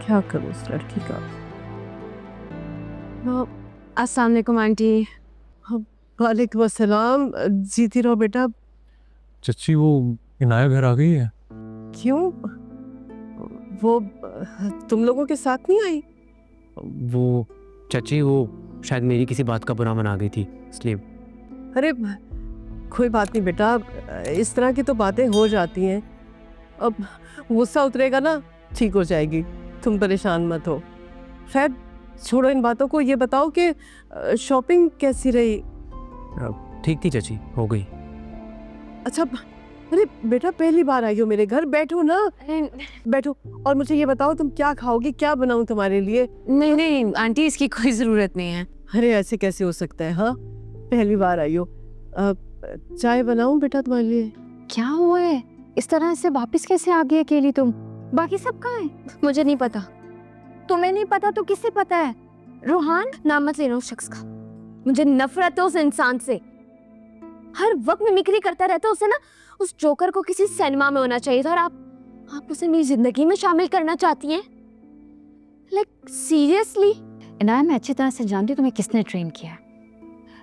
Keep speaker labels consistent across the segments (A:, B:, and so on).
A: क्या करूँ उस लड़की का।
B: अस्सलाम वालेकुम आंटी।
A: वालेकुम अस्सलाम। जीती रहो बेटा।
C: चच्ची वो इनाया घर आ गई है?
A: क्यों, वो तुम लोगों के साथ नहीं आई?
D: वो चाची वो शायद मेरी किसी बात का बुरा मना गई थी इसलिए।
A: अरे कोई बात नहीं बेटा, इस तरह की तो बातें हो जाती हैं। अब गुस्सा उतरेगा ना, ठीक हो जाएगी, तुम परेशान मत हो। खैर छोड़ो इन बातों को, ये बताओ कि शॉपिंग कैसी रही?
D: ठीक थी चाची, हो गई।
A: अच्छा, अरे बेटा पहली बार आई हो मेरे घर, बैठो ना, बैठो। और मुझे ये बताओ तुम क्या खाओगी, क्या बनाऊं तुम्हारे लिए?
B: नहीं नहीं आंटी, इसकी कोई ज़रूरत नहीं है।
A: अरे ऐसे कैसे हो सकता है, हाँ पहली बार आई हो। चाय बनाऊं बेटा तुम्हारे लिए?
E: क्या हुआ है, इस तरह से वापस कैसे आ गई अकेली तुम? बाकी सब कहाँ है? मुझे नहीं पता। तुम्हें नहीं पता तो किसे पता है? रूहान, नाम मत लेना उस शख्स का, मुझे नफरत है उस इंसान से। हर वक्त मिमिक्री करता रहता है उसे ना। उस जोकर को किसी सिनेमा में होना चाहिए था और आप उसे मेरी जिंदगी में शामिल करना चाहती हैं? Like seriously? इनाया, मैं अच्छी तरह से जानती हूँ तुम्हें किसने ट्रेन किया है,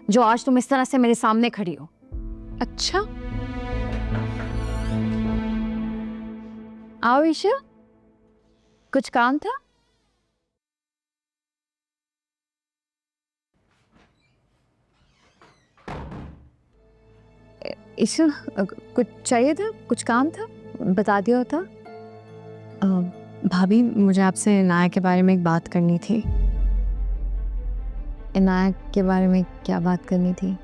E: जो आज तुम इस तरह से मेरे सामने खड़ी हो।
B: अच्छा,
E: आओ ईशा, कुछ काम था? ईशा, कुछ चाहिए था, कुछ काम था, बता दिया होता।
B: भाभी मुझे आपसे इनाया के बारे में एक बात करनी थी।
E: इनाया के बारे में क्या बात करनी थी?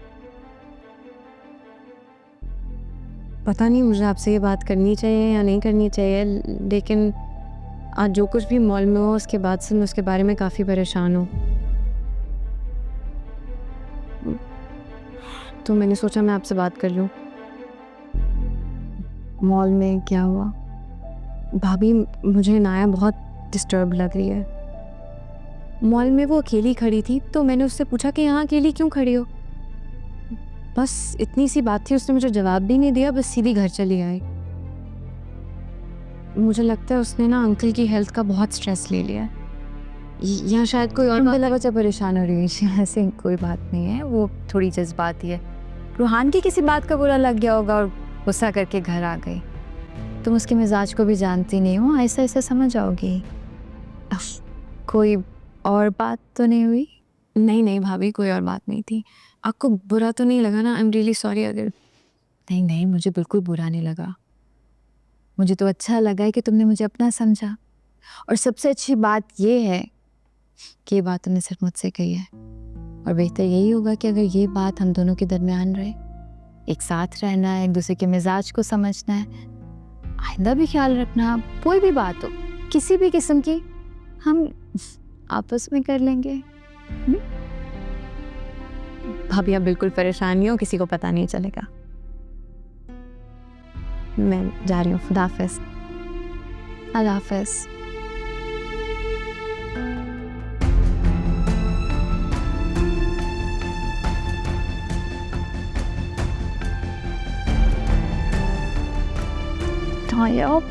B: पता नहीं मुझे आपसे ये बात करनी चाहिए या नहीं करनी चाहिए, लेकिन आज जो कुछ भी मॉल में हो उसके बाद से मैं उसके बारे में काफ़ी परेशान हूँ। तो मैंने सोचा मैं आपसे बात कर लूँ।
E: मॉल में क्या हुआ?
B: भाभी मुझे इनाया बहुत डिस्टर्ब लग रही है। मॉल में वो अकेली खड़ी थी तो मैंने उससे पूछा कि यहाँ अकेली क्यों खड़ी हो। बस इतनी सी बात थी, उसने मुझे जवाब भी नहीं दिया, बस सीधी घर चली आई। मुझे लगता है उसने ना अंकल की हेल्थ का बहुत स्ट्रेस ले लिया है, या शायद कोई और
E: वजह परेशान हो रही है। ऐसे कोई बात नहीं है, वो थोड़ी जज्बाती है। रूहान की किसी बात का बुरा लग गया होगा और गुस्सा करके घर आ गई। तुम उसके मिजाज को भी जानती नहीं हो, ऐसा ऐसा समझ आओगी। कोई और बात तो नहीं हुई?
B: नहीं नहीं भाभी, कोई और बात नहीं थी। आपको बुरा तो नहीं लगा ना? आई एम रियली सॉरी अगर।
E: नहीं नहीं, मुझे बिल्कुल बुरा नहीं लगा। मुझे तो अच्छा लगा है कि तुमने मुझे अपना समझा, और सबसे अच्छी बात ये है कि ये बात तुमने सिर्फ मुझसे कही है। और बेहतर यही होगा कि अगर ये बात हम दोनों के दरमियान रहे, एक साथ रहना है, एक दूसरे के मिजाज को समझना है। आइंदा भी ख्याल रखना, कोई भी बात हो किसी भी किस्म की, हम आपस में कर लेंगे।
B: भाभी आप बिल्कुल परेशान नहीं हो, किसी को पता नहीं चलेगा। मैं जा रही हूँ, खुदा हाफिज़।
E: अल्लाह हाफिज़। हाँ यार,